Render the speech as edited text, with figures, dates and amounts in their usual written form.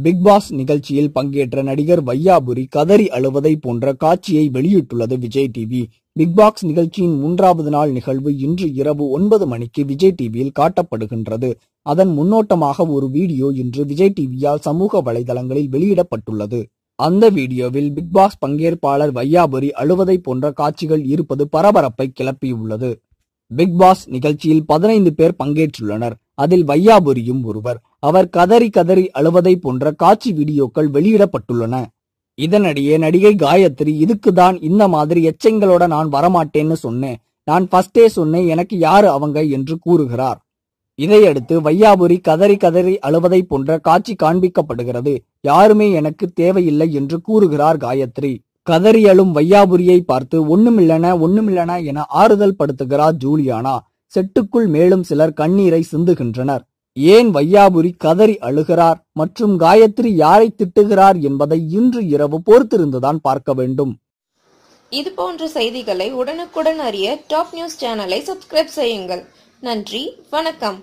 Big pass நிகழ்ச்சியில் பங்கேற்ற நடிகர் வையாபுரி கதறி அழுவதை போன்ற காட்சியை வெளியிட்டுள்ளது விஜய் டிவி. பிக் பாஸ் நிகழ்ச்சியின் 3வது நாள் நிகழ்வு இன்று இரவு 9 மணிக்கு விஜய் டிவியில் காட்டப்படுகின்றது. அதன் முன்னோட்டமாக ஒரு வீடியோ இன்று விஜய் டிவியால் சமூக வலைதளங்களில் வெளியிடப்பட்டுள்ளது. அந்த வீடியோவில் பிக் பாஸ் பங்கேற்பாளர் வையாபுரி அழுவதை போன்ற காட்சிகள் இருப்பது பரபரப்பை கிளப்பியுள்ளது. பிக் பாஸ் நிகழ்ச்சியில் 15 பேர் பங்கேற்றுள்ளனர். அதில் வையாபுரியும் ஒருவர். அவர் கதறி கதறி அழுவதை போன்ற காட்சி வீடியோக்கள் வெளியிடப்பட்டுள்ளன. இதனிடையே நடிகை காயத்ரி, இதுக்குதான் இந்த மாதிரி எச்சங்களோட நான் வரமாட்டேன்னு சொன்னேன். நான் ஃபர்ஸ்டே சொன்னேன், எனக்கு யாரு அவங்க என்று கூறுகிறார். இதையடுத்து வையாபுரி கதறி கதறி அழுவதை போன்ற காட்சி காண்பிக்கப்படுகிறது. யாருமே எனக்கு தேவையில்லை என்று கூறுகிறார் காயத்ரி. கதறி அழும் வையாபுரியை பார்த்து ஒண்ணுமில்லன என ஆறுதல் படுத்துகிறார் ஜூலியானா. செட்டுக்குள் மேலும் சிலர் கண்ணீரை சிந்துகின்றனர். ஏன் வையாபுரி கதறி அழுகிறார் மற்றும் காயத்ரி யாரை திட்டுகிறார் என்பதை இன்று இரவு பொறுத்திருந்துதான் பார்க்க வேண்டும். இது போன்ற செய்திகளை உடனுக்குடன் அறிய டாப் நியூஸ் சேனலை சப்ஸ்கிரைப் செய்யுங்கள். நன்றி, வணக்கம்.